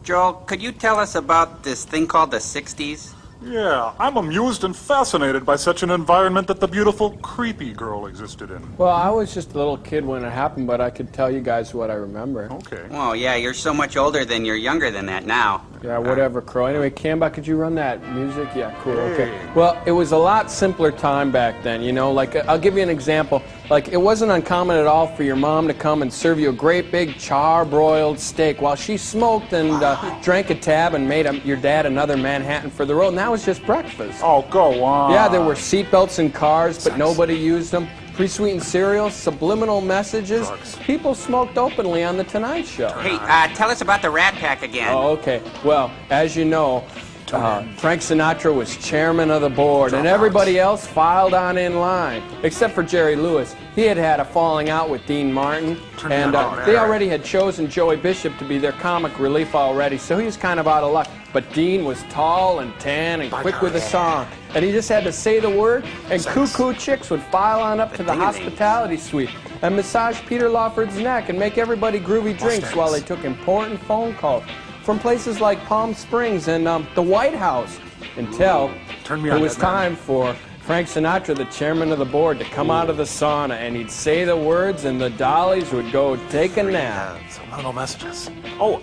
Joel, could you tell us about this thing called the 60s? Yeah, I'm amused and fascinated by such an environment that the beautiful, creepy girl existed in. Well, I was just a little kid when it happened, but I could tell you guys what I remember. Okay. Well, yeah, you're so much older than you're younger than that now. Yeah, whatever, Crow. Anyway, Camba, could you run that music? Yeah, cool, okay. Hey. Well, it was a lot simpler time back then, you know? Like, I'll give you an example. Like, it wasn't uncommon at all for your mom to come and serve you a great big char-broiled steak while she smoked and drank a tab and made your dad another Manhattan for the road, and that was just breakfast. Oh, go on. Yeah, there were seatbelts in cars, but nobody used them. Pre-sweetened cereal, subliminal messages. People smoked openly on The Tonight Show. Hey, tell us about the Rat Pack again. Oh, okay. Well, as you know, Frank Sinatra was chairman of the board, and everybody else filed on in line, except for Jerry Lewis. He had had a falling out with Dean Martin, and they already had chosen Joey Bishop to be their comic relief already, so he was kind of out of luck. But Dean was tall and tan and quick with a song, and he just had to say the word, and cuckoo chicks would file on up to the hospitality suite and massage Peter Lawford's neck and make everybody groovy drinks while they took important phone calls from places like Palm Springs and the White House, until it was time for Frank Sinatra, the chairman of the board, to come out of the sauna, and he'd say the words and the dollies would go take a nap. Subliminal messages. Oh,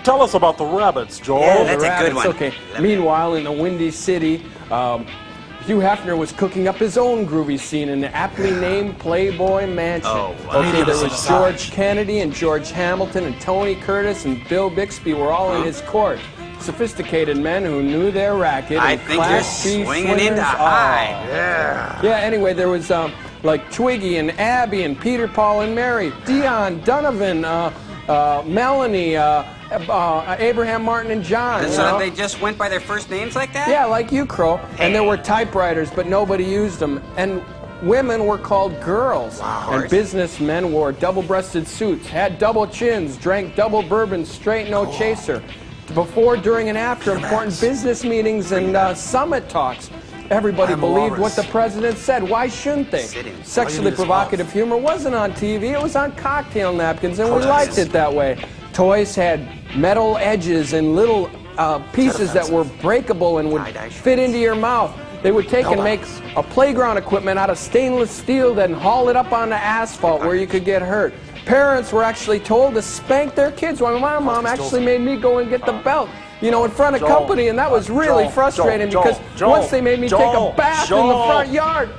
tell us about the rabbits, Joel. Yeah, that's a good one. Okay. Meanwhile, in the Windy City, Hugh Hefner was cooking up his own groovy scene in the aptly named Playboy Mansion. Oh, wow. Okay, there was George Kennedy and George Hamilton and Tony Curtis and Bill Bixby were all in his court. Sophisticated men who knew their racket. I and think you're Class C swinging swingers. into high. Yeah. Yeah, anyway, there was like Twiggy and Abby and Peter, Paul, and Mary, Dion, Donovan, Melanie, Abraham, Martin, and John. And so they just went by their first names like that? Yeah, like you, Crow. And there were typewriters, but nobody used them. And women were called girls. Wow. And businessmen wore double-breasted suits, had double chins, drank double bourbon, straight no chaser. Before, during, and after important business meetings and summit talks, everybody believed what the president said. Why shouldn't they? Sexually provocative humor wasn't on TV. It was on cocktail napkins, and we liked it that way. Toys had metal edges and little pieces that were breakable and would fit into your mouth. They would take and make a playground equipment out of stainless steel, then haul it up onto asphalt where you could get hurt. Parents were actually told to spank their kids. Well, my mom actually made me go and get the belt, you know, in front of company, and that was really frustrating because once they made me take a bath in the front yard.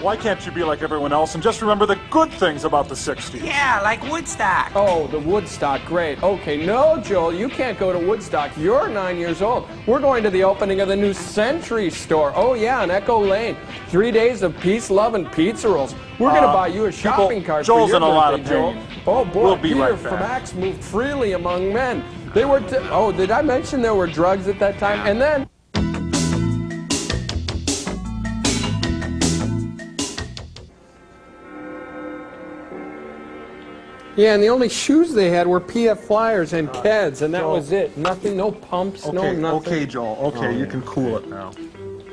Why can't you be like everyone else and just remember the good things about the 60s? Yeah, like Woodstock. Oh, the Woodstock, great. Okay, no, Joel, you can't go to Woodstock. You're 9 years old. We're going to the opening of the new Century store. Oh, yeah, on Echo Lane. 3 days of peace, love, and pizza rolls. We're going to buy you a shopping cart for your Joel's in a lot of birthday, Joel. pain. Oh, boy, We'll be Peter right from back. Axe moved freely among men. They were, oh, did I mention there were drugs at that time? And then... Yeah, and the only shoes they had were PF Flyers and Keds, and that was it. Nothing, no pumps, no nothing. Okay, Joel. Okay, you can cool it now.